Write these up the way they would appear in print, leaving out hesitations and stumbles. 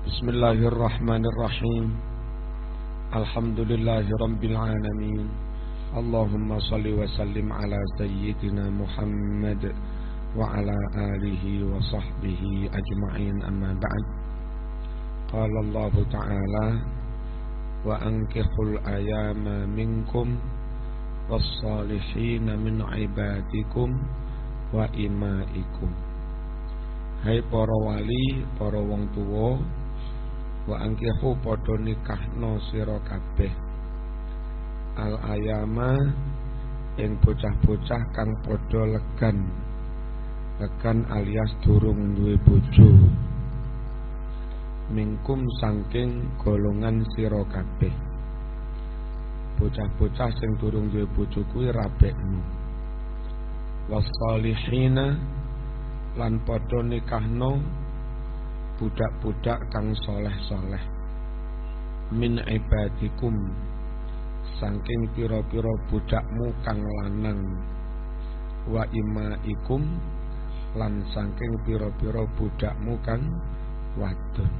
Bismillahirrahmanirrahim. Alhamdulillahi rabbil alamin. Allahumma salli wa sallim ala sayyidina Muhammad wa ala alihi wa sahbihi ajma'in, amma ba'd. Qala Allah ta'ala: wa ankihul ayama minkum was-salihina min ibadikum wa imaikum. Hai para wali, para wong tuwa, wa angkihu padha nikahno sira kabeh al ayama ing bocah-bocah kang padha legan alias durung duwe bojo, mingkum saking golongan sira kabeh. Bocah-bocah sing durung duwe bojo kuwi rabekmu. Was-salihina lan padha nikahno budak-budak kang soleh-soleh min ibadikum saking pira-pira budakmu kang lanang, wa imaikum lan saking pira-pira budakmu kang wadon.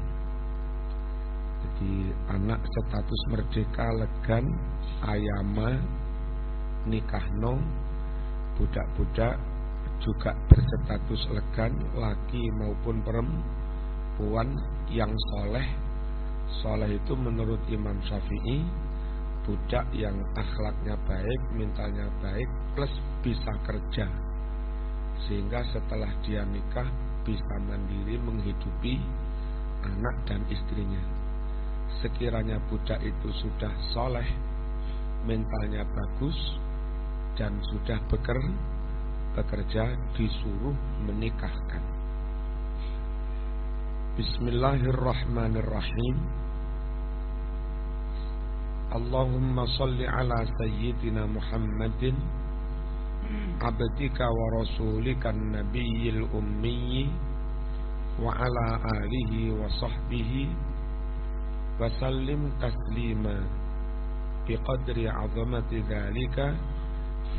Jadi anak status merdeka legan ayama nikahno budak-budak juga berstatus legan laki maupun perempuan yang soleh. Soleh itu menurut Imam Syafi'i budak yang akhlaknya baik, mentalnya baik, plus bisa kerja, sehingga setelah dia nikah bisa mandiri menghidupi anak dan istrinya. Sekiranya budak itu sudah soleh, mentalnya bagus, dan sudah bekerja, disuruh menikahkan. Bismillahirrahmanirrahim. Allahumma salli ala sayyidina Muhammadin abdika wa rasulika nabiyil ummi wa ala alihi wa sahbihi wa sallim taslima biqadri azamati dhalika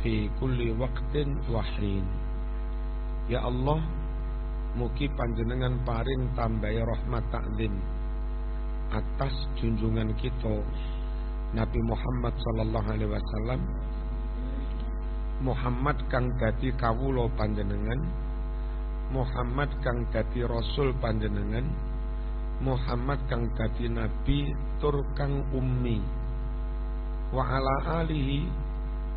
fi kulli waqtin wa hin. Ya Allah, mugi panjenengan paring tambahi rahmat takzim atas junjungan kita Nabi Muhammad sallallahu alaihi wasallam, Muhammad kang dadi kawula panjenengan, Muhammad kang dadi rasul panjenengan, Muhammad kang dadi nabi tur kang ummi, wa ala alihi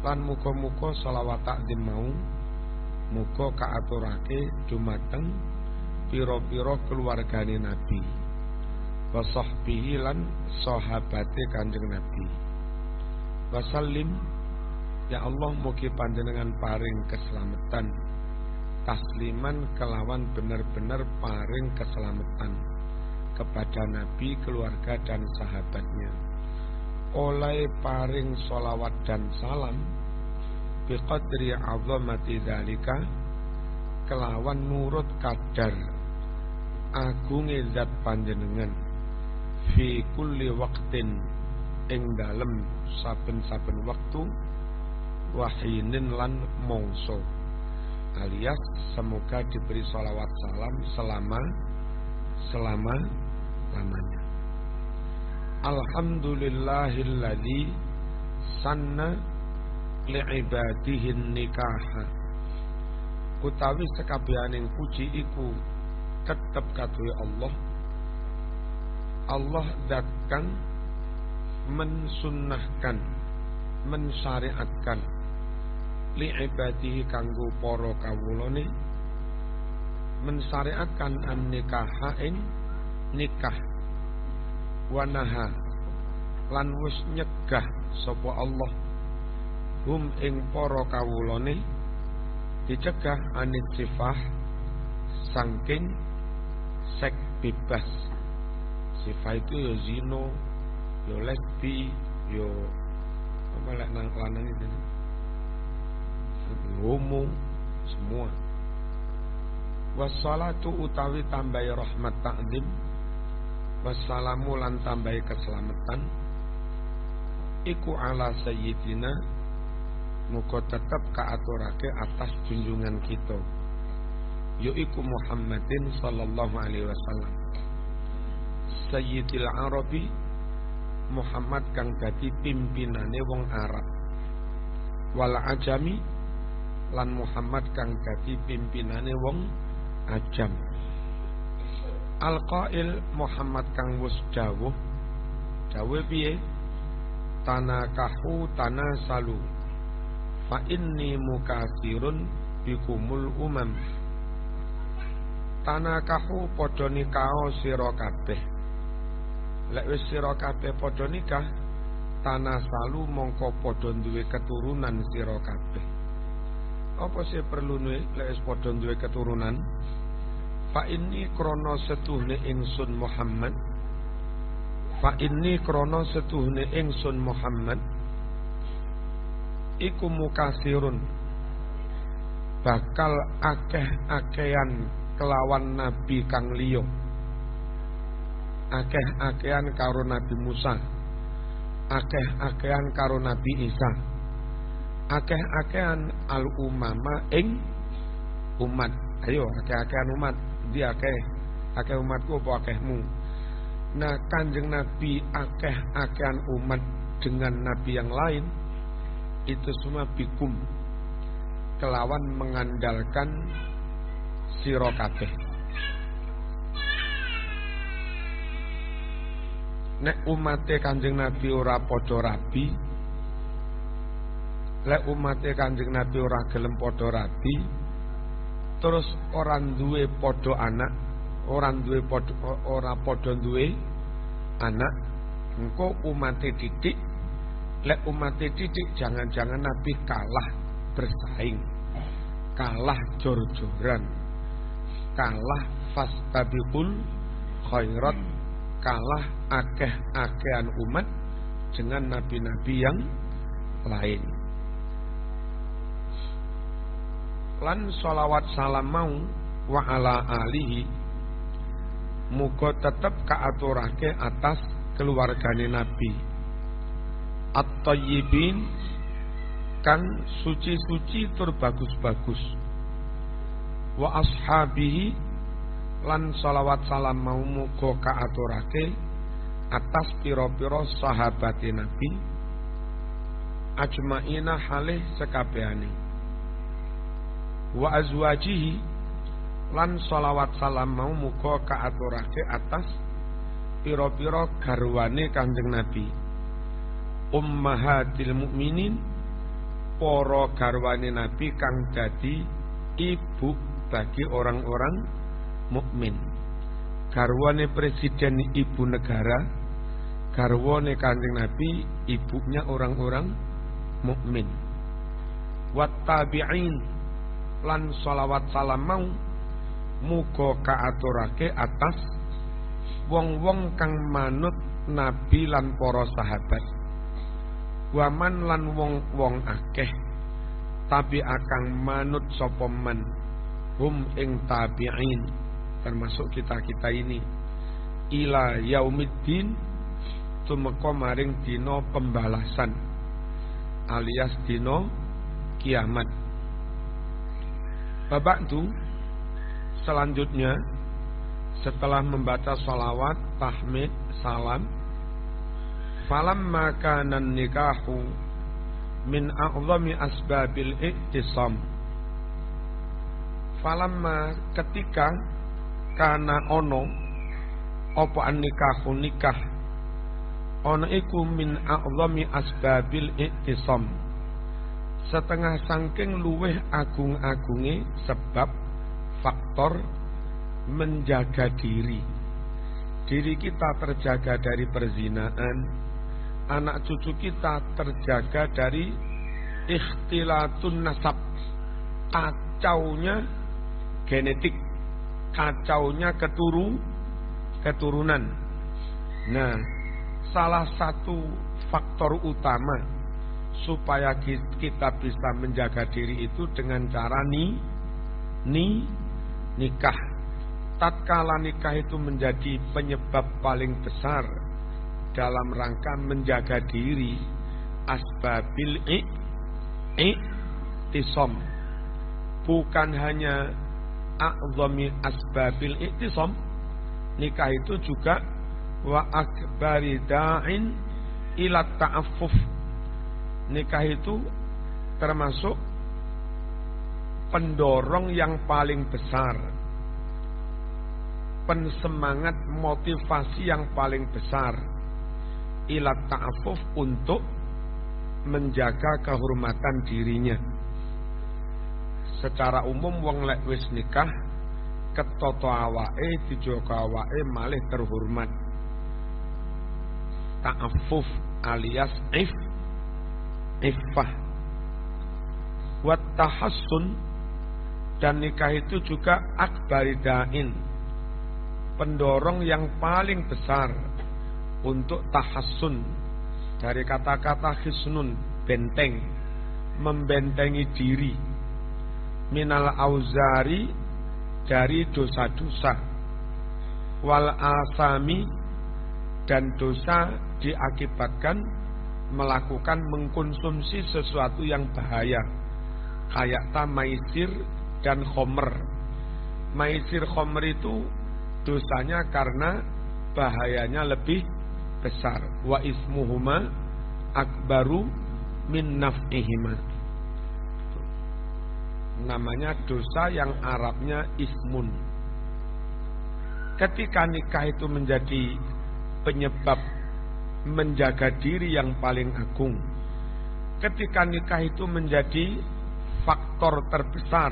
lan muga-muga selawat takzim mau muga kaaturake dumateng pira-pira keluargane Nabi, wa sahbihi lan sahabate Kanjeng Nabi. Wasallim, ya Allah, mugi panjenengan paring keselamatan tasliman kelawan bener-bener paring keselamatan kepada Nabi, keluarga dan sahabatnya, oleh paring sholawat dan salam biqadri azamati dzalika kelawan nurut kadar agunge zat panjenengan fi kulli waqtin ing dalem saben-saben waktu wahinin lan mongso, alias semoga diberi sholawat salam selama-lamanya. Alhamdulillahilladzi sanna li'ibadihin nikaha. Utawi sekabianing puji iku tetep kaduwe Allah. Allah zat kang mensunnahkan, mensyariatkan li'ibadihi kanggo para kawulane, mensyariatkan an-nikaha ing nikah, wanaha lan wis nyegah sapa Allah hum ing para kawulane, dicegah anit sifah saking seks bebas. Sifah itu ya zino, ya lesbi, ya apa lek nang lanang itu homo, semua. Wassalatu utawi tambahi rahmat takzim, wassalamu lan tambahi keselamatan iku ala sayyidina muga tetep kaaturake atas junjungan kita, yaiku Muhammadin sallallahu alaihi wasallam, sayyidil Arabi, Muhammad kang dadi pimpinane wong Arab, wal ajami lan Muhammad kang dadi pimpinane wong ajam. Al-qail Muhammad kang wis dawuh piye? Tanakahu tanasalu fa inni mukatsirun bikumul umam. Tanakahu padha nikah sira kabeh. Lek wis sira kabeh padha nikah, tanasalu mongko padha duwe keturunan sira kabeh. Apa sih perlu lek wis padha duwe keturunan? Fa inni krana setuhne ingsun Muhammad, fa inni krana setuhne ingsun Muhammad iku mukasirun, bakal akeh-akehan kelawan nabi kang liya, akeh-akehan karo Nabi Musa, akeh-akehan karo Nabi Isa, akeh-akehan al umama ing umat. Ayo akeh-akehan umat, dia akeh umatku apa akehmu. Nah, Kanjeng Nabi akeh-akehan umat dengan nabi yang lain itu semua bikum, kelawan mengandalkan sira kabeh. Nek umate Kanjeng Nabi ora padha rabi, lek umate Kanjeng Nabi ora gelem padha rabi, terus orang duwe padha anak, ora padha duwe anak, engko umate didik. Lek umate didik, jangan-jangan Nabi kalah bersaing, kalah jor-joran, kalah fastabiqul khairat, kalah akeh-akehan umat dengan nabi-nabi yang lain. Lan sholawat salam mau wa ala alihi muga tetep kaaturake atas keluargane Nabi at-thayyibin kang suci-suci tur bagus-bagus, wa ashabihi lan sholawat salam mau muga kaaturake atas pira-pira sahabate Nabi ajmaina halih sekabehane, wa azwajihi lan sholawat salam mau muga kaaturake atas pira-pira garwane Kanjeng Nabi, ummahatil mukminin, para garwane Nabi kang dadi ibu bagi orang-orang mukmin. Garwane presiden ibu negara, garwane Kanjeng Nabi ibunya orang-orang mukmin. Wat tabi'in lan sholawat salam mau muga kaaturake atas wong-wong kang manut Nabi lan para sahabat, waman lan wong-wong akeh tapi akang manut sapa man hum ing tabi'in, termasuk kita-kita ini, ila yaumiddin, tumeka maring dina pembalasan alias dina kiamat. Babak itu selanjutnya setelah membaca sholawat, tahmid, salam, falamma kana nikahu min a'zami asbabil i'tisam, falamma ketika kana ono apa an-nikahu nikah, ono iku min a'zami asbabil i'tisam, setengah sangking luweh agung-agunge sebab faktor menjaga diri kita terjaga dari perzinaan, anak cucu kita terjaga dari ikhtilatun nasab, kacaunya genetik, kacaunya keturunan. Nah, salah satu faktor utama supaya kita bisa menjaga diri itu dengan cara nikah. Tatkala nikah itu menjadi penyebab paling besar dalam rangka menjaga diri, asbabil i'tisam, bukan hanya a'zami asbabil i'tisam, nikah itu juga wa akbari da'in ila ta'affuf. Nikah itu termasuk pendorong yang paling besar, pensemangat motivasi yang paling besar ila ta'affuf, untuk menjaga kehormatan dirinya. Secara umum wong lek wis nikah ketoto awake, dijogo awake malih terhormat. Ta'affuf alias iffah. Wat tahassun, dan nikah itu juga akbaridain, pendorong yang paling besar untuk tahassun, dari kata-kata hisnun, benteng, membentengi diri, minal auzari, dari dosa-dosa, wal asami, dan dosa diakibatkan melakukan mengkonsumsi sesuatu yang bahaya, kayak maisir dan khomer. Maisir khomer itu dosanya karena bahayanya lebih besar. Wa ismuhuma akbaru min naf'ihima. Namanya dosa yang Arabnya ismun. Ketika nikah itu menjadi penyebab menjaga diri yang paling agung, ketika nikah itu menjadi faktor terbesar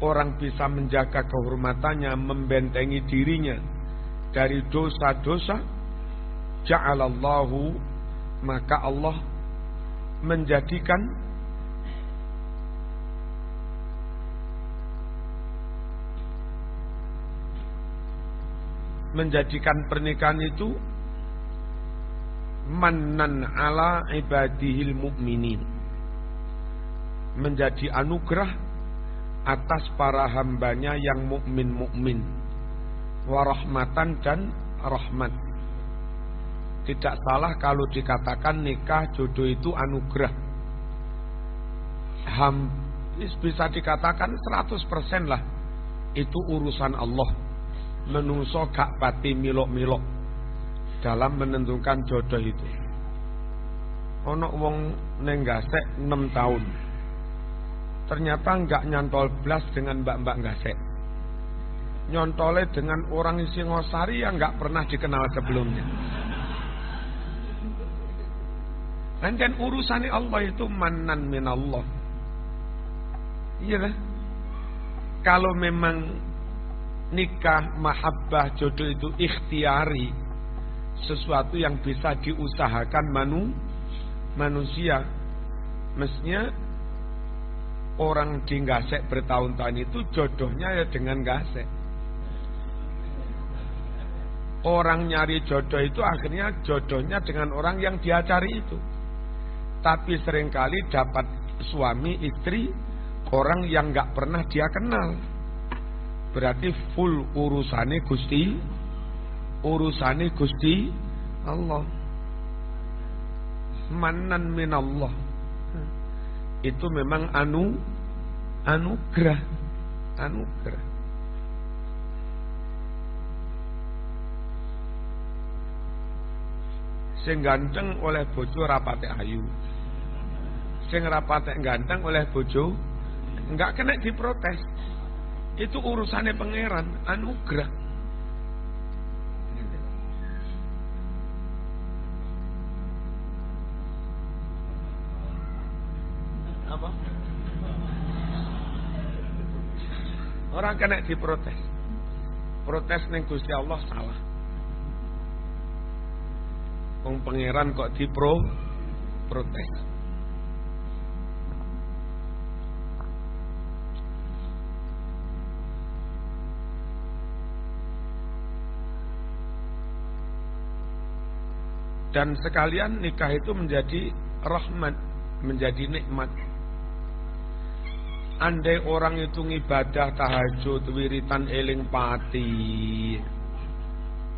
orang bisa menjaga kehormatannya, membentengi dirinya dari dosa-dosa, ja'alallahu, maka Allah menjadikan pernikahan itu mannan ala ibadihil mu'minin, menjadi anugerah atas para hambanya yang mukmin, warahmatan, dan rahmat. Tidak salah kalau dikatakan nikah jodoh itu anugerah. Bisa dikatakan 100% lah itu urusan Allah. Menungso gak pati milok-milok dalam menentukan jodoh itu. Ono wong neng gasek 6 tahun, ternyata enggak nyantol blas dengan mbak-mbak gasek. Nyontole dengan orang Singosari yang enggak pernah dikenal sebelumnya. Dan urusan Allah itu manan minallah. Iya lah. Kalau memang nikah, mahabbah, jodoh itu ikhtiari, sesuatu yang bisa diusahakan manusia, mestinya orang di gasek bertahun-tahun itu jodohnya ya dengan gasek. Orang nyari jodoh itu akhirnya jodohnya dengan orang yang dia cari itu. Tapi seringkali dapat suami istri orang yang gak pernah dia kenal. Berarti full urusane Gusti Allah. Manan minallah. Itu memang anugerah. Sing ganteng oleh bojo rapate ayu, sing rapate ganteng oleh bojo enggak kena diprotes. Itu urusannya pangeran, anugerah. Apa? Orang kena diprotes. Protes ning Gusti Allah salah. Wong pangeran kok protes. Dan sekalian nikah itu menjadi rahmat, menjadi nikmat. Andai orang itu ngibadah tahajud, wiritan eling pati,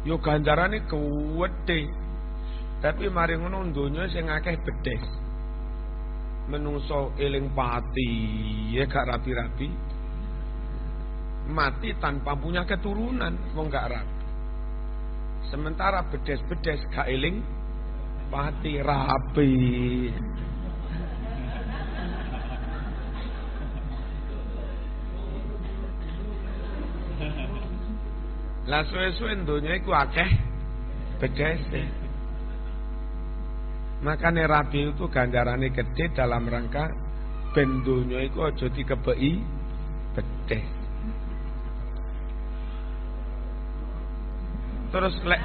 yo ganjarane kuwedhe. Tapi mari ngono donya sing akeh bedhes. Menungso eling pati, ya gak rapi-rapi. Mati tanpa punya keturunan, wong gak rapi. Sementara bedes-bedes gak eling pati rapi. Lah suwe-suwe donya iku akeh bedese. Makane rabi itu ganjarane gede dalam rangka ben donya iku aja dikebeki bedes. Terus lek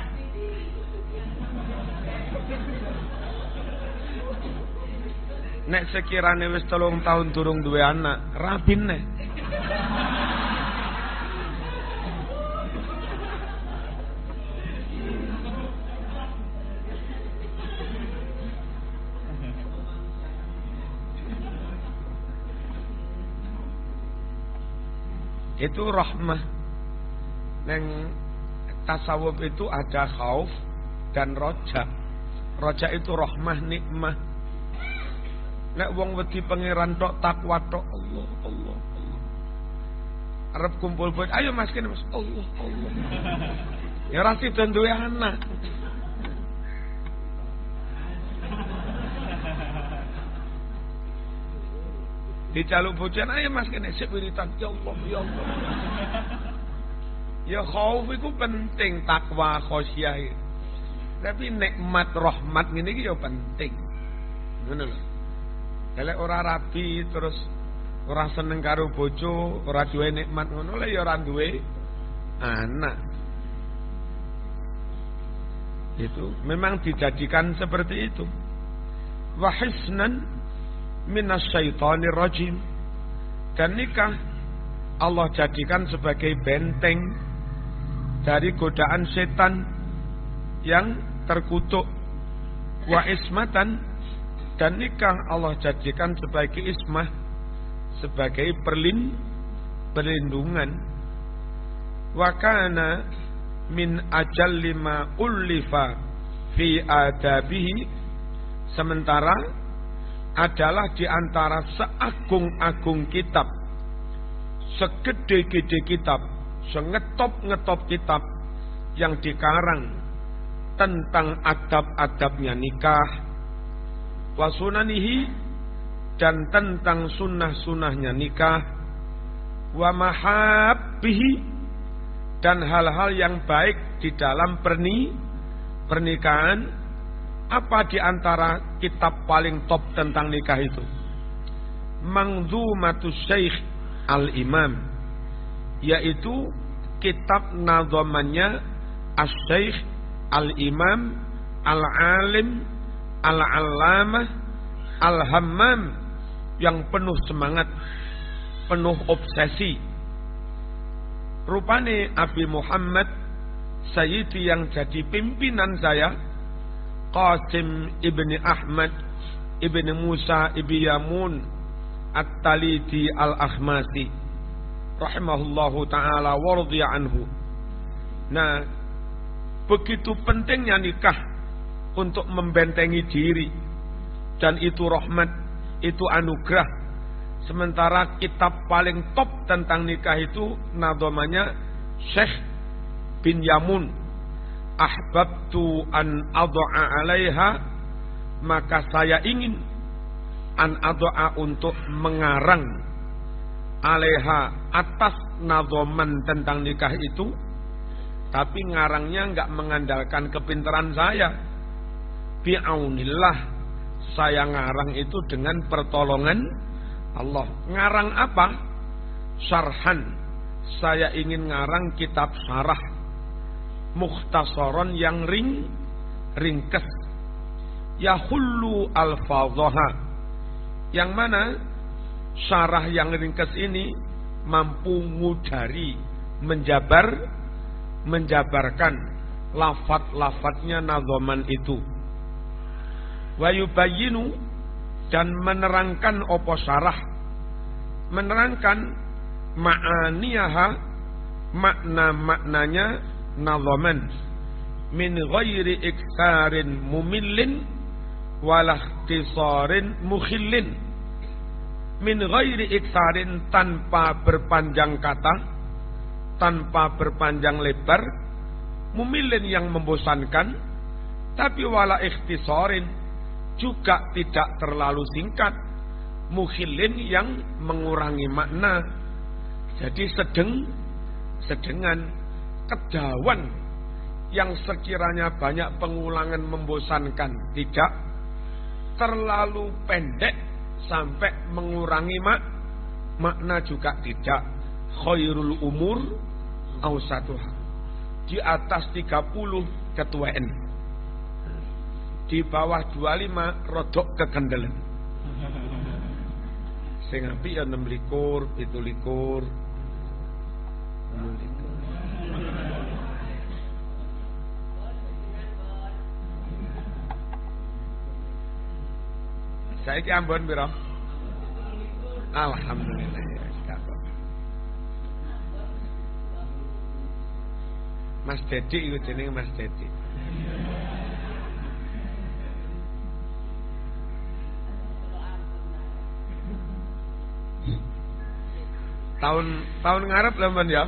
nek sekirane wis 3 tahun durung duwe anak, rabin nek. Itu rahmah. Neng tasawuf itu ada khauf dan roja. Roja itu rahmah nikmah. Nek wong wedi pangeran tok takwa tok Allah Allah Allah. Arep kumpul buat ayo Mas kene Mas Allah Allah. Ya ora sida duwe anak. Dicaluk bojan ayo Mas kene sik wiritan ya Allah ya Allah. Ya khauf iku penting takwa khosyah. Tapi nikmat rahmat ngene iki ya penting. Ngono lho. Elek ora rabi terus ora seneng karo bojo, ora duwe nikmat ngono lho ya ora duwe anak. Itu memang dijadikan seperti itu. Wa hisnan minasyaitonir rajim. Dan nikah Allah jadikan sebagai benteng dari godaan setan yang terkutuk. Wa ismatan, dan nikah Allah jadikan sebagai ismah, sebagai perlindungan. Wa kana min ajalli ma ullifa fi adabihi, sementara adalah di antara seagung-agung kitab, segede-gede kitab, sengetop-ngetop kitab yang dikarang tentang adab-adabnya nikah, wasunanihi, dan tentang sunnah-sunnahnya nikah, wa mahabbihi, dan hal-hal yang baik di dalam pernikahan. Apa di antara kitab paling top tentang nikah itu? Manzumatus Syekh Al-Imam, yaitu kitab nadhamannya Asy-Syaikh Al-Imam Al-Alim Al-Allamah Al-Hammam, yang penuh semangat, penuh obsesi. Rupane Abi Muhammad Sayyidi yang jadi pimpinan saya, Qasim ibni Ahmad ibni Musa ibni Yamun At-Talidi Al-Akhmasi rahimahullahu ta'ala wa radhiya anhu. Nah, begitu pentingnya nikah untuk membentengi diri, dan itu rahmat, itu anugerah. Sementara kitab paling top tentang nikah itu nadhamanya Syekh bin Yamun, ahbabtu an adha'a 'alaiha, maka saya ingin an adha'a, untuk mengarang, 'alaiha, atas nadhaman tentang nikah itu. Tapi ngarangnya enggak mengandalkan kepintaran saya. Bi'aunillah, saya ngarang itu dengan pertolongan Allah. Ngarang apa? Syarhan, saya ingin ngarang kitab syarah mukhtasaron yang ringkes, yahullu alfadhaha, yang mana syarah yang ringkes ini mampu ngudari, menjabarkan lafaz-lafaznya nadhaman itu. Wa yubayyinu, dan menerangkan opo syarah, menerangkan ma'aniyaha, makna-maknanya nadhaman, min ghairi iksarin mumillin wala ikhtisarin mukhillin. Min ghairi iksarin, tanpa berpanjang kata, tanpa berpanjang lebar, mumilin yang membosankan, tapi wala ikhtisarin juga tidak terlalu singkat, mukhilin yang mengurangi makna. Jadi sedengan, kedawan yang sekiranya banyak pengulangan membosankan, tidak terlalu pendek sampai mengurangi makna juga tidak. Khairul umur awsatuha, di atas 30 ketuaan, di bawah 25 rodok kekendelen. Sing apik ya 26, 27. Saiki ambon pira? Alhamdulillah ya. Mas Dedi iku jenenge Mas Dedi. Tahun ngarep lho men ya.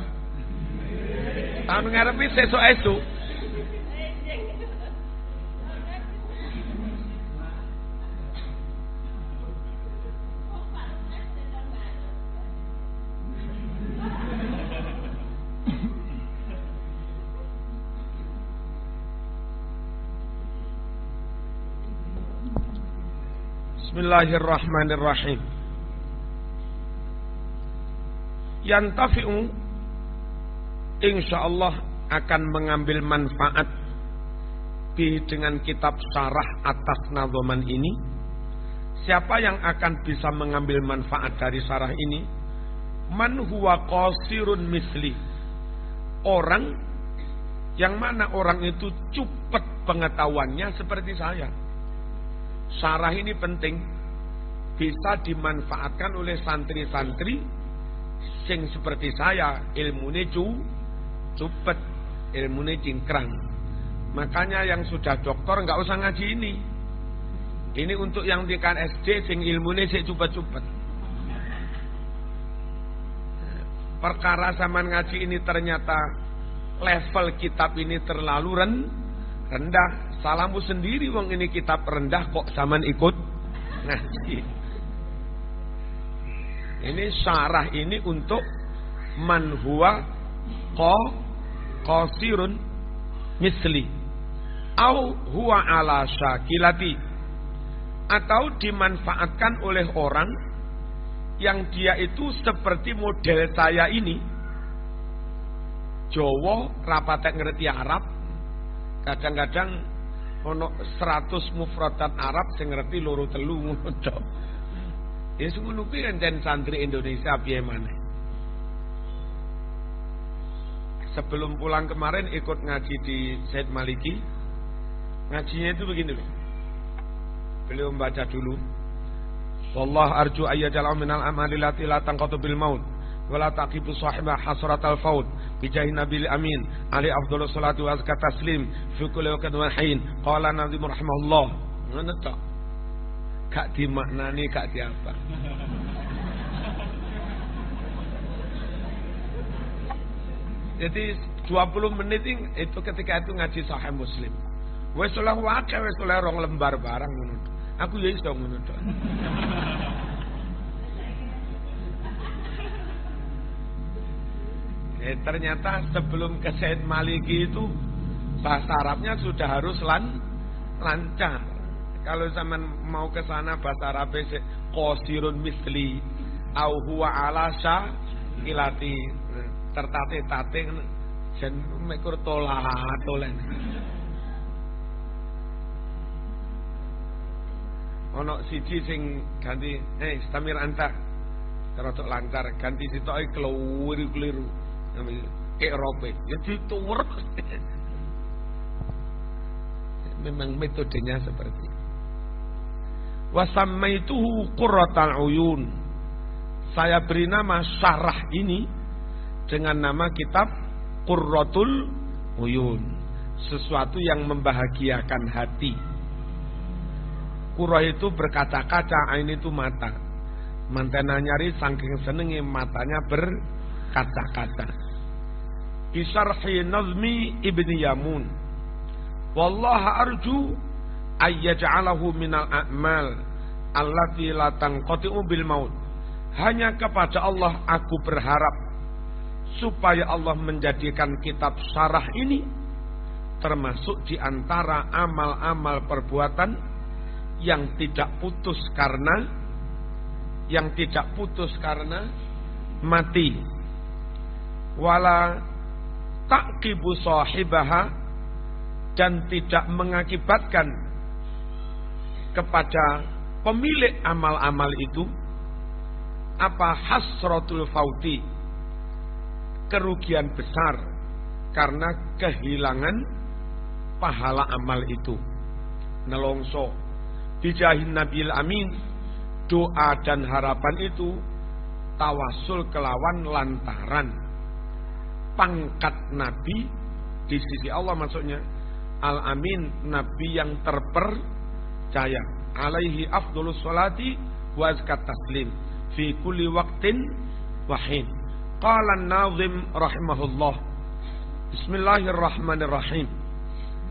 Tahun ngarep iki sesuk-esuk. Bismillahirrahmanirrahim. Yantafi'u, insyaallah akan mengambil manfaat dengan kitab syarah atas nadhaman ini. Siapa yang akan bisa mengambil manfaat dari syarah ini? Man huwa qasirun misli, orang yang mana orang itu cepat pengetahuannya seperti saya. Syarah ini penting, bisa dimanfaatkan oleh santri-santri sing seperti saya, ilmune cepet, ilmune cingkrang. Makanya yang sudah doktor nggak usah ngaji ini. Ini untuk yang di SD sing ilmune sik cepet-cepet. Perkara zaman ngaji ini ternyata level kitab ini terlalu rendah. Salahmu sendiri wong ini kitab rendah kok zaman ikut ngaji. Ini syarah ini untuk man huwa qasirun misli au huwa ala syakilati, atau dimanfaatkan oleh orang yang dia itu seperti model saya ini. Jawa rapatek ngerti Arab, kadang-kadang ono 100 mufradat Arab sing ngerti loro telu ngono tok. Ya ngono kuwi enten santri Indonesia piye maneh. Sebelum pulang kemarin ikut ngaji di Said Maliki. Ngajinya itu begini loh. Beliau membaca dulu. Wallah arju ayyajal minal amali lati la tanqatu bil maut wala taqibu sahibah hasratal faut bijahi nabil amin ali afdhalus salatu wa azka taslim fi kulli waqtin wa hin qala nazim rahimahullah. Ngono tok. Gak dimaknani, gak diapa. Jadi 20 menit itu ketika itu ngaji Sahih Muslim. Wis oleh wae wis oleh 2 lembar barang ngono. Aku ya iso ngono tok. Ternyata sebelum ke Said Maliki itu bahasa Arabnya sudah harus lancar. Kalau zaman mau ke sana bahasa Arabnya qasirun misli au huwa ala syakilati, tertate-tate jen mekur tolen. Ono siji sing ganti Stamir anta terus lancar, ganti sitoke keliru. Eropa ya dituwer. Memang metodenya seperti wasammaituhu qurratal uyun. Saya beri nama syarah ini dengan nama kitab Qurratul Uyun, sesuatu yang membahagiakan hati. Qurrah itu berkaca-kaca, ain itu mata. Mantena nyari saking senenge matanya berkaca-kaca. bisarhi nazmi Ibni Yamun. Wallaha arju ayyaj'alahu minal a'mal allati la tanqati'u bil maut. Hanya kepada Allah aku berharap supaya Allah menjadikan kitab syarah ini termasuk di antara amal-amal perbuatan yang tidak putus karena mati. Wala taqibu sahibaha, dan tidak mengakibatkan kepada pemilik amal-amal itu apa hasratul fauti, kerugian besar karena kehilangan pahala amal itu. Nelongso bijahin Nabil Amin, doa dan harapan itu tawasul kelawan lantaran pangkat Nabi di sisi Allah, maksudnya Al-Amin, Nabi yang terpercaya, alaihi afdolus sholati wa azkat taslim fi kulli waqtin wahin. Qala an-nazim rahimahullah, bismillahirrahmanirrahim.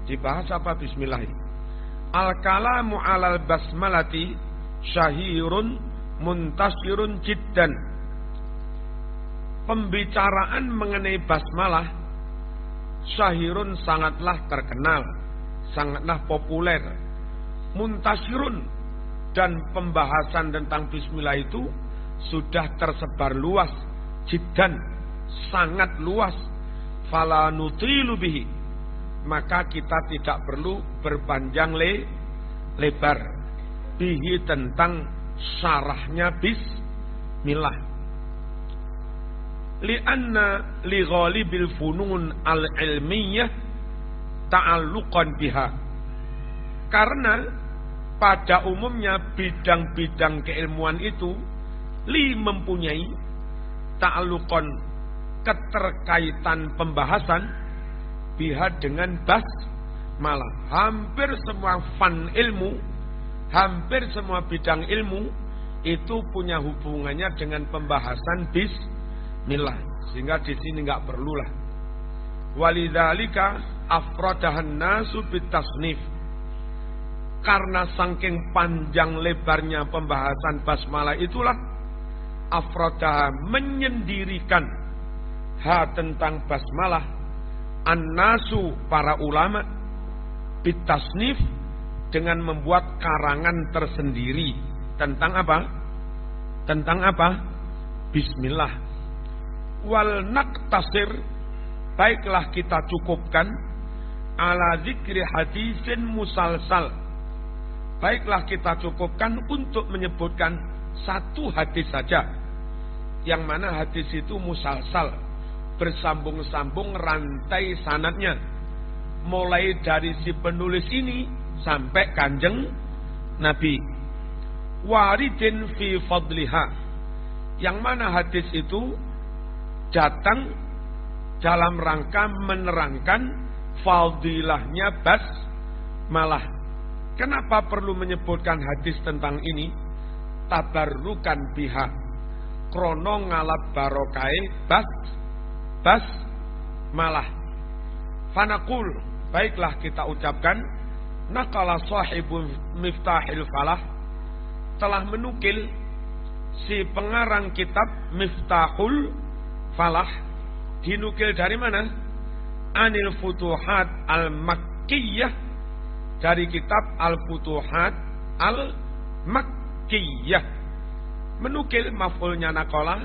Dibahas apa bismillah? Al-kalamu alal basmalati syahirun muntasirun jiddan. Pembicaraan mengenai basmalah syahirun sangatlah terkenal, sangatlah populer. Muntasirun, dan pembahasan tentang bismillah itu sudah tersebar luas, jiddan, sangat luas. Fala nutilu bihi, maka kita tidak perlu berpanjang lebar bihi tentang syarahnya bismillah. Lianna li ghalibil funun al-ilmiyah ta'alluqan biha, karena pada umumnya bidang-bidang keilmuan itu mempunyai ta'alluqan, keterkaitan pembahasan biha dengan basmalah. Hampir semua fan ilmu, hampir semua bidang ilmu itu punya hubungannya dengan pembahasan bismillah, sehingga di sini nggak perlulah. Walidzalika afradahan nasu bitasnif, karena saking panjang lebarnya pembahasan basmalah itulah afradah, menyendirikan tentang basmalah an-nasu, para ulama, bitasnif, dengan membuat karangan tersendiri tentang apa? Tentang apa? Bismillah. Wal naktasir, baiklah kita cukupkan ala zikri hadisin musalsal, baiklah kita cukupkan untuk menyebutkan satu hadis saja, yang mana hadis itu musalsal, bersambung-sambung rantai sanadnya, mulai dari si penulis ini sampai Kanjeng Nabi. Waridin fi fadliha, yang mana hadis itu datang dalam rangka menerangkan fadilahnya basmalah. Kenapa perlu menyebutkan hadis tentang ini? Tabarrukan biha, krono ngalap barokai basmalah. Fanaqul, baiklah kita ucapkan, naqala sahibul miftahil falah, telah menukil si pengarang kitab Miftahul Falah, dinukil dari mana? Anil Futuhat al-Makkiyah, dari kitab Al-Futuhat al-Makkiyah. Menukil maf'ulnya naqala,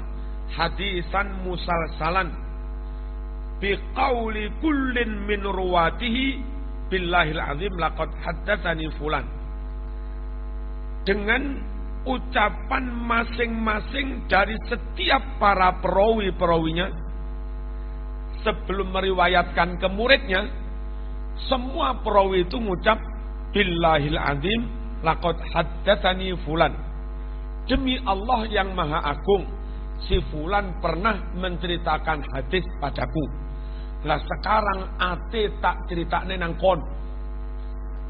hadisan musalsalan biqauli kullin min ruwatihi billahil azim laqad haddatsani fulan, dengan ucapan masing-masing dari setiap para perawi-perawinya sebelum meriwayatkan ke muridnya. Semua perawi itu mengucap billahil azim laqad haddatsani fulan, demi Allah yang maha agung, si fulan pernah menceritakan hadis padaku. Lah sekarang ate tak ceritane nang kon.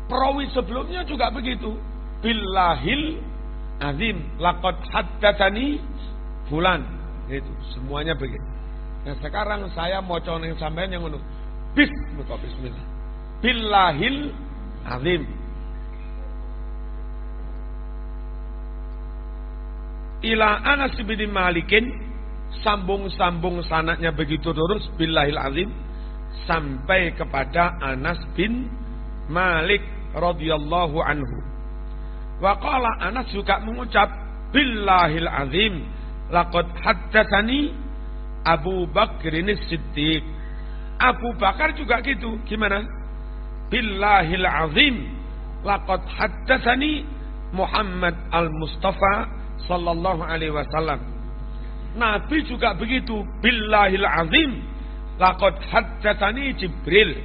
Perawi sebelumnya juga begitu, billahil azim laqad haddatsani fulan, itu semuanya begitu. Nah sekarang saya maca ning sampean yang ngono. Bismillah. Billahil azim. Ila Anas bin Malikin, sambung-sambung sanadnya begitu terus billahil azim sampai kepada Anas bin Malik radhiyallahu anhu. Wa qala Anas juga mengucap billahil azim laqad haddatsani Abu Bakrin Siddiq. Abu Bakar juga gitu. Gimana? Billahil azim laqad haddatsani Muhammad al-Mustafa sallallahu alaihi wasallam. Nabi juga begitu. Billahil azim laqad haddatsani Jibril.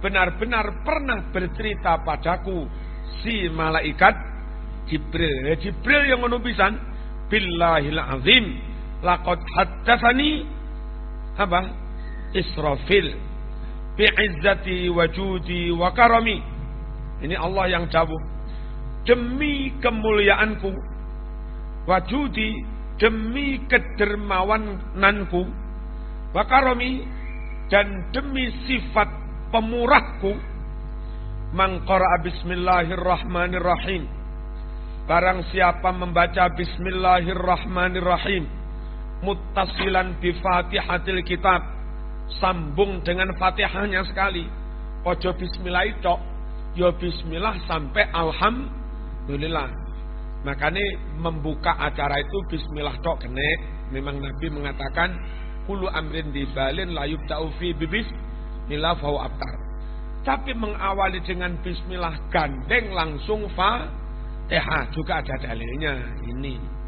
Benar-benar pernah bercerita padaku si malaikat Jibril. Jibril yang ngono pisan. Billahil azim laqad haddatsani apa? Israfil bi'izzati wajudi wa karami. Ini Allah yang jawab. Demi kemuliaanku, wajudi, demi kedermawananku, wa karami, dan demi sifat pemurahku, man qara'a bismillahirrahmanirrahim, barang siapa membaca bismillahirrahmanirrahim muttasilan bi fatihatil kitab, sambung dengan fatihahnya sekali, ojo bismillah itu, ya bismillah sampai alhamdulillah. Makanya membuka acara itu bismillah tok kene. Memang Nabi mengatakan kullu amrin dibalin la yubda'u fi bismillah fa abtar. Tapi mengawali dengan bismillah gandeng langsung Fatihah juga ada dalilnya ini.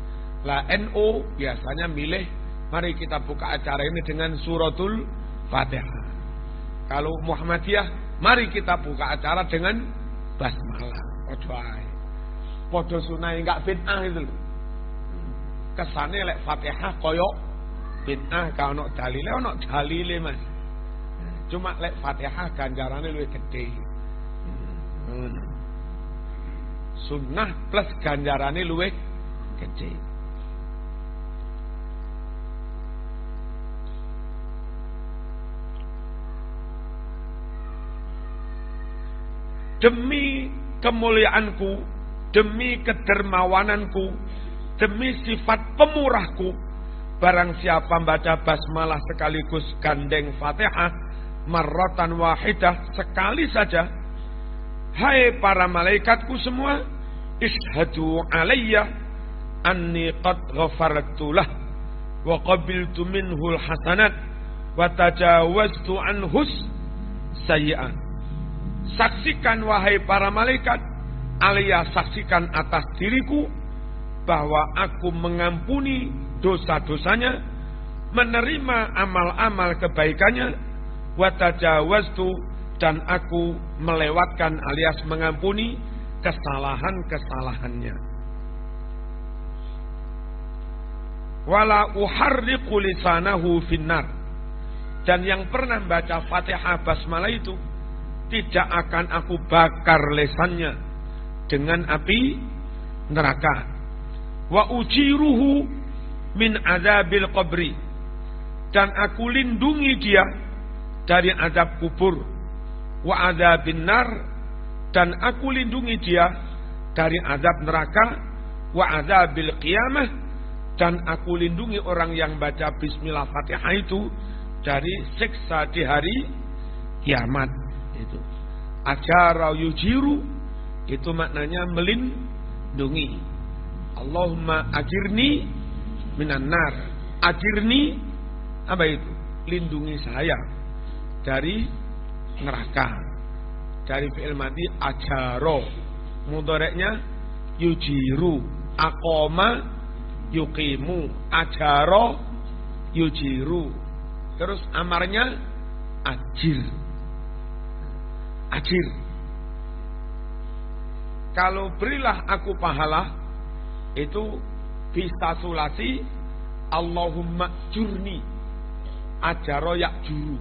La NU biasanya milih mari kita buka acara ini dengan suratul Fatihah. Kalau Muhammadiyah mari kita buka acara dengan basmalah. Podo sunah enggak bid'ah itu. Kesane lek Fatihah koyo bid'ah ka ono dalile Mas. Cuma lek Fatihah ganjarane luwih gede. Sunnah plus ganjarane luwih gede. Demi kemuliaanku, demi kedermawananku, demi sifat pemurahku, barang siapa membaca basmalah sekaligus gandeng Fatihah marratan wahidah, sekali saja, hai para malaikatku semua, ishhadu alayya anni qad ghafartu lah wa qabiltu minhul hasanat wa tajawaztu anhus sayyi'at. Saksikan wahai para malaikat, alias saksikan atas diriku bahwa aku mengampuni dosa-dosanya, menerima amal-amal kebaikannya, wa tajawaztu, dan aku melewatkan alias mengampuni kesalahan-kesalahannya. Wala uharriqu lisanahu finnar, dan yang pernah baca Fatihah basmalah itu tidak akan aku bakar lesannya dengan api neraka. Wa ujiruhu min adzabil qabri, dan aku lindungi dia dari azab kubur. Wa adzabin nar, dan aku lindungi dia dari azab neraka. Wa adzabil qiyamah, dan aku lindungi orang yang baca bismillah Fatihah itu dari siksa di hari kiamat. Itu ajara yujiru, itu maknanya melindungi. Allahumma ajirni minan nar. Ajirni apa itu? Lindungi saya dari neraka. Dari fi'il madhi ajaro, mudhareknya yujiru, aqama yuqimu, ajaro yujiru, terus amarnya ajir. Ajir. Kalau berilah aku pahala, itu bisa sulasi Allahumma jurni, ajaro yakjuru,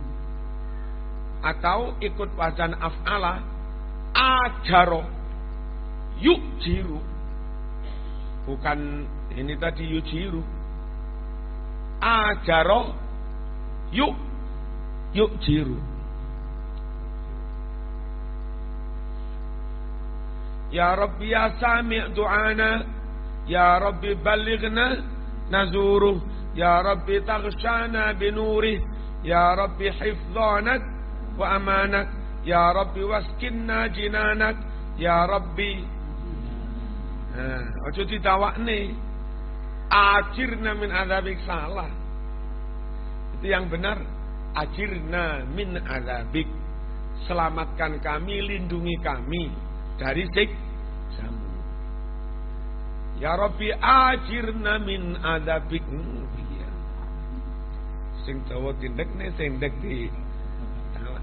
atau ikut wazan af'ala ajaro yukjiru, bukan ini tadi yujiru, ajaro yuk jiru. Ya Rabbi ya sami' du'ana, ya Rabbi balighna nazuruh, ya Rabbi taghshana binurih, ya Rabbi hifdhanak wa amanak, ya Rabbi waskinna jinanak, ya Rabbi. Ojo ditawakne, ajirna min adzabik, salah. Itu yang benar, ajirna min adzabik, selamatkan kami, lindungi kami dari siksamu. Ya Rabbi ajirna min adzabik. Sing dawa tindekne sing ndek di tawak.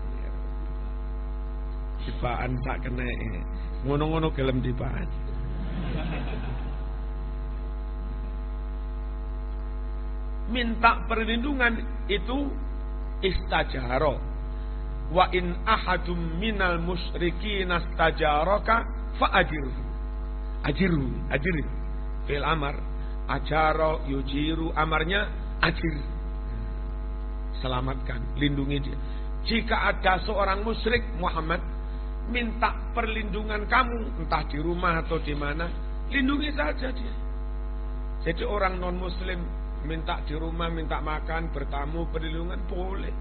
Dipaan sak keneke. Ngono-ngono gelem dipaan. Minta perlindungan itu istajaro. Wa in ahadum minal musyrikin astajaraka fa'ajirhu. Ajir fil amar, ajaro yujiru, amarnya ajir, selamatkan, lindungi dia. Jika ada seorang musyrik Muhammad minta perlindungan kamu, entah di rumah atau di mana, lindungi saja dia. Jadi orang non muslim minta di rumah, minta makan, bertamu, perlindungan boleh.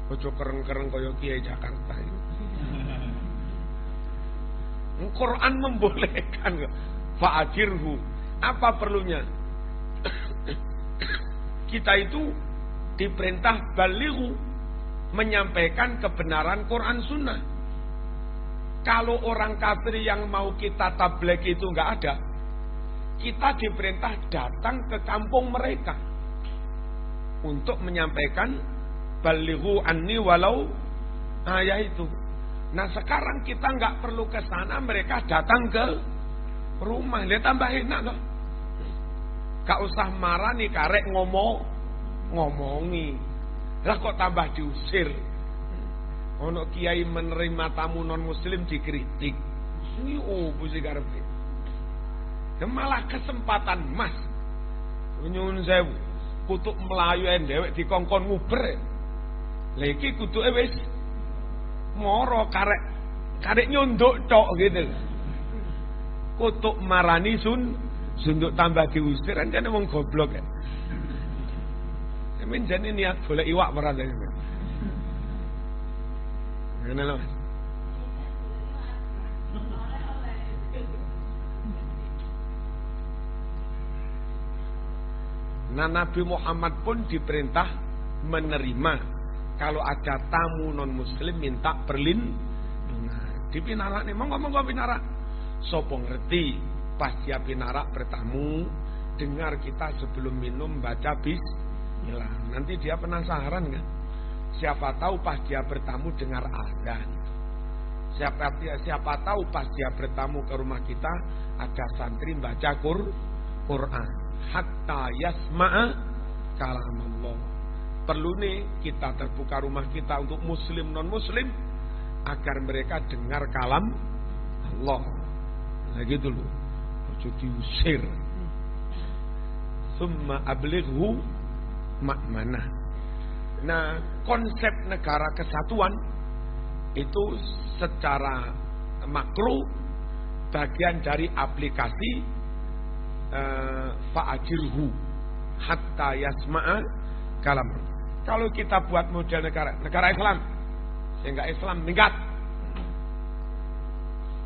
Ojo kereng-kereng kaya Kiai Jakarta ini. Quran membolehkan. Fa'ajirhu. Apa perlunya? Kita itu diperintah balighu, menyampaikan kebenaran Quran Sunnah. Kalau orang kafir yang mau kita tabligh itu enggak ada, kita diperintah datang ke kampung mereka untuk menyampaikan balighu anni walau ayat itu. Nah sekarang kita nggak perlu ke sana, mereka datang ke rumah. Lihat tambah enak loh. Gak usah marah nih karek ngomongi. Lah kok tambah diusir. Ono kiai menerima tamu non muslim dikritik. Puji karepe. Malah kesempatan mas. Nyuwun sewu. Kutuk Melayu ndewek dikongkon nguber. Lah iki kutuke wis moro karek nyunduk tok gitu. Kutuk marani sunduk tambah diusir kan jane wong goblok ya. Sampeyan jane niat golek iwak ora ta. Ngene lho. Nah Nabi Muhammad pun diperintah menerima kalau ada tamu non muslim minta perlindungan. Di pinarak nih, monggo pinarak. Sopo ngerti pas dia pinarak bertamu, dengar kita sebelum minum baca bismillah. Nanti dia penasaran kan? Siapa tahu pas dia bertamu dengar azan. Siapa tahu pas dia bertamu ke rumah kita ada santri baca Quran. Hatta yasma'a kalam Allah. Perlu nih kita terbuka rumah kita untuk muslim non muslim agar mereka dengar kalam Allah. Nah gitu loh. Ojo diusir. Summa ablighu ma'manah. Nah, konsep negara kesatuan itu secara makro bagian dari aplikasi fa'ajirhu hatta yasma'a kalam. Kalau kita buat model negara Islam, sehingga Islam minggat,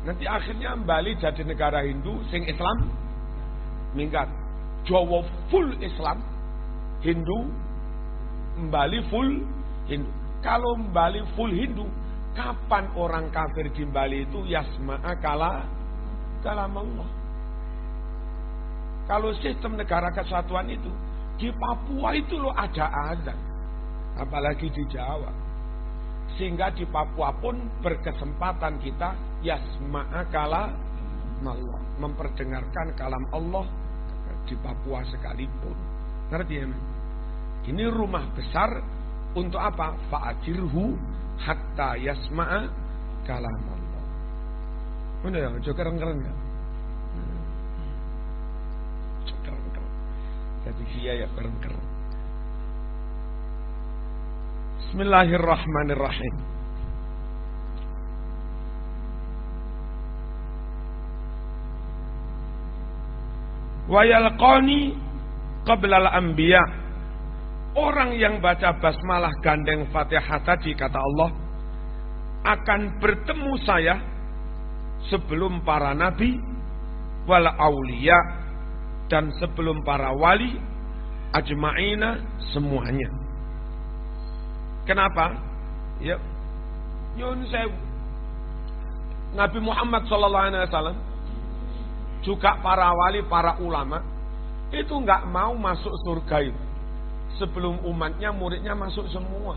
nanti akhirnya Bali jadi negara Hindu, sing Islam minggat. Jawa full Islam, Hindu, Bali full Hindu. Kalau Bali full Hindu, kapan orang kafir di Bali itu yasma'a kalam Allah? Kalau sistem negara kesatuan itu di Papua itu loh ada azan, apalagi di Jawa. Sehingga di Papua pun berkesempatan kita yasma'a kalam Allah, memperdengarkan kalam Allah di Papua sekalipun. Ngerti ya? Ini rumah besar untuk apa? Fa'ajirhu hatta yasma'a kalam Allah. Mana ya? Coba keren-keren ya? Jadi dia ya keren-keren. Bismillahirrahmanirrahim. Wa yalqani qabla al-anbiya. Orang yang baca basmalah gandeng Fatihah tadi, kata Allah, akan bertemu saya sebelum para nabi wal auliya, dan sebelum para wali ajma'ina semuanya. Kenapa? Ya, nyun sewu. Nabi Muhammad SAW juga para wali, para ulama itu nggak mau masuk surga itu sebelum umatnya, muridnya masuk semua.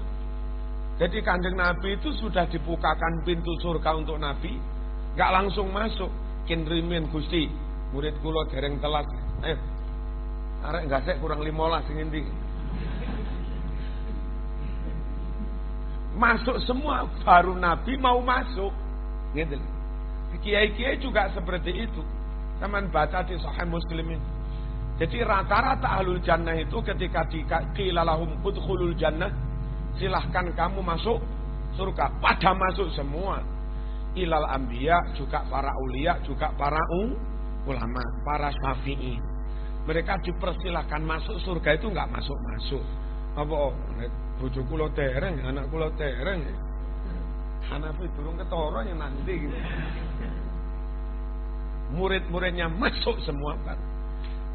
Jadi kanjeng Nabi itu sudah dibukakan pintu surga untuk Nabi, nggak langsung masuk. Kinrimin Gusti, murid kula dereng telat. Arek gasek kurang 15 sing endi. Masuk semua, baru Nabi mau masuk. Gitu. Kiai-kiai juga seperti itu. Taman baca di Sahih Muslim ini. Jadi rata-rata ahlul jannah itu ketika qila lahum udkhulul jannah, silahkan kamu masuk surga, pada masuk semua. Ilal anbiya, juga para ulia, juga para ulama, para syafi'i. Mereka dipersilahkan masuk surga itu enggak masuk-masuk. Apa bojo kula dereng, anak kula dereng. Hanafi durung ketara yang nanti gitu. Murid-muridnya masuk semua, Pak.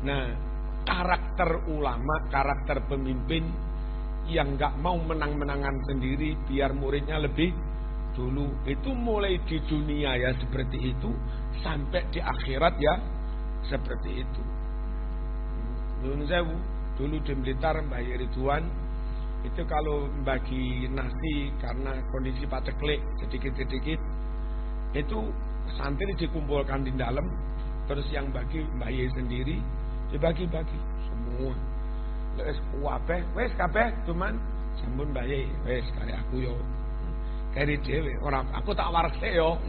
Nah, karakter ulama, karakter pemimpin yang enggak mau menang-menangan sendiri biar muridnya lebih dulu, itu mulai di dunia ya seperti itu, sampai di akhirat ya seperti itu. Nyun sewu, dulu di Blitar Mbah Ridwan itu kalau bagi nasi karena kondisi paceklik sedikit-sedikit, itu santri dikumpulkan di dalam, terus yang bagi Mbah Ye sendiri dibagi-bagi semua. Wes kabeh cuman sampun Mbah Ye, wes kare aku yo. Kari dhewe ora aku tak warese yo.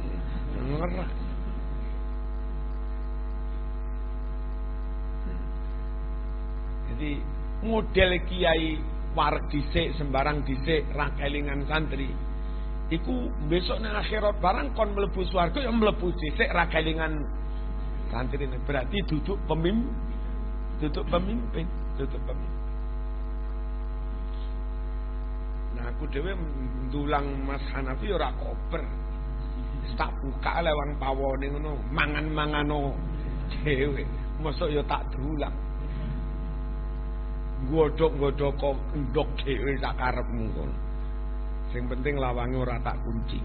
Ngerah. Jadi model kiai wareg dhisik sembarang dhisik ra kelingan santri. Iku besok nang akhirat barang kon mlebu swarga ya mlebu dhisik ra kelingan santri. Berarti duduk pemimpin. Nah aku dhewe ndulang Mas Hanafi ora koper. Tak buka lewang pawone ngono, mangan-mangano dhewe. Mosok ya tak dulang. Godhok-godhok kok endhok dhewe sak karepmu kono. Sing penting lawange ora tak kunci.